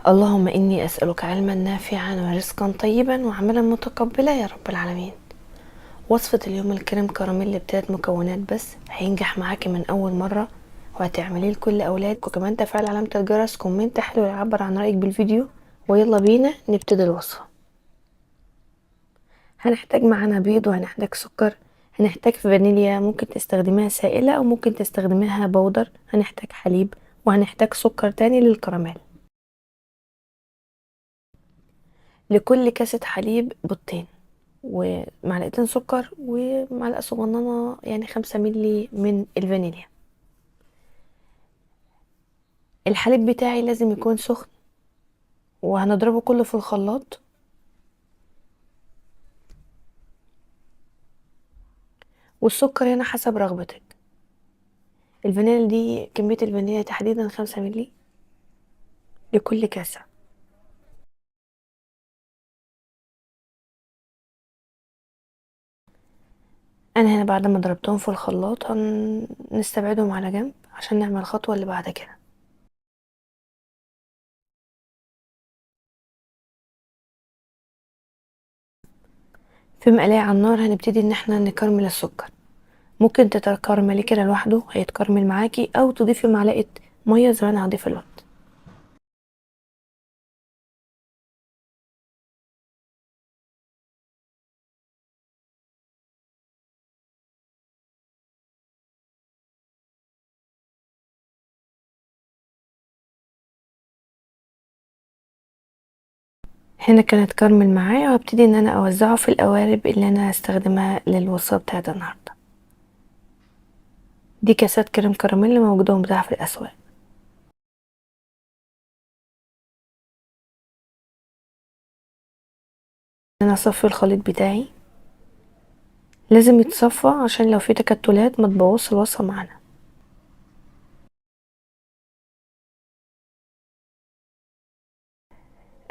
اللهم إني أسألك علما نافعا ورزقا طيبا وعملا متقبلا يا رب العالمين. وصفة اليوم الكريم كراميل ب3 مكونات بس، هينجح معاكي من أول مرة وهتعمليه لكل أولادك، وكمان تفعيل علامة الجرس، كومنت حلو يعبر عن رأيك بالفيديو. ويلا بينا نبتدي الوصفة. هنحتاج معانا بيض، وهنحتاج سكر، هنحتاج فانيليا ممكن تستخدميها سائلة أو ممكن تستخدميها بودر، هنحتاج حليب، وهنحتاج سكر تاني للكراميل. لكل كاسة حليب بيضتين، ومعلقتين سكر، ومعلقة صغننة يعني 5 ملي من الفانيليا. الحليب بتاعي لازم يكون سخن، وهنضربه كله في الخلاط. والسكر هنا حسب رغبتك. الفانيليا دي كمية الفانيليا تحديدا 5 ملي لكل كاسة. انا هنا بعد ما ضربتهم في الخلاط هنستبعدهم على جنب عشان نعمل الخطوة اللي بعد كده. في مقلاية على النار هنبتدي ان احنا نكرمل السكر. ممكن تتكرملي كده لوحده هيتكرمل معاكي، او تضيفي معلقة مية زي ما انا هضيف الوقت. هنا كانت كرمل معايا، وهبتدي ان انا اوزعه في القوالب اللي انا هستخدمها للوصفه بتاعت النهارده. دي كاسات كريم كراميل موجوده ومتاحه في الاسواق. انا اصفي الخليط بتاعي، لازم يتصفى عشان لو في تكتلات ما تبوظش الوصفه معانا.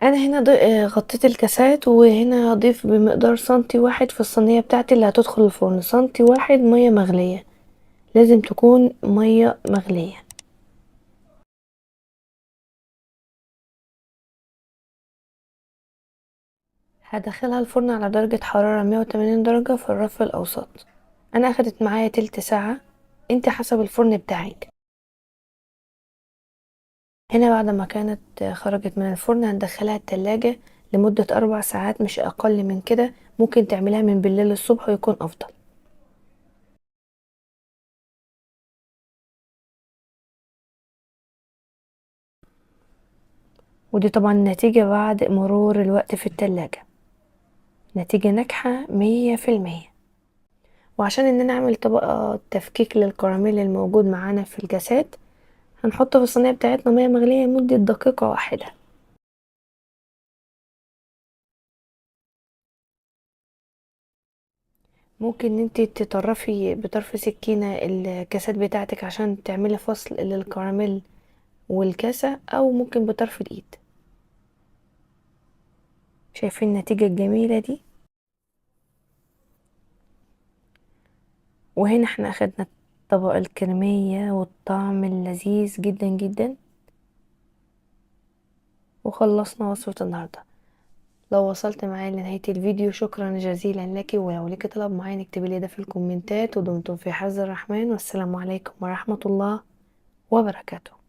انا هنا غطيت الكاسات، وهنا هضيف بمقدار سنتي واحد في الصينيه بتاعتي اللي هتدخل الفرن، سنتي واحد ميه مغليه، لازم تكون ميه مغليه. هدخلها الفرن على درجة حرارة 180 درجة في الرف الأوسط. أنا أخدت معايا تلت ساعة، انت حسب الفرن بتاعك. هنا بعد ما كانت خرجت من الفرن هندخلها التلاجة لمدة 4 ساعات مش أقل من كده، ممكن تعملها من بالليل للصبح ويكون أفضل. ودي طبعا النتيجة بعد مرور الوقت في التلاجة، نتيجة ناجحة 100%. وعشان ان انا اعمل طبقة تفكيك للكراميل الموجود معانا في الكاسات، هنحط في الصينية بتاعتنا مية مغلية لمدة دقيقة واحدة. ممكن ان انتي تطرفي بطرف سكينة الكاسات بتاعتك عشان تعملي فصل للكراميل والكاسة، او ممكن بطرف الايد. شايفين النتيجة الجميلة دي؟ وهنا احنا اخدنا الطبقة الكريمية والطعم اللذيذ جدا جدا، وخلصنا وصفة النهاردة. لو وصلت معايا لنهاية الفيديو شكرا جزيلا لك، ولو لك طلب معين اكتبي لي ده في الكومنتات. ودمتم في حفظ الرحمن، والسلام عليكم ورحمة الله وبركاته.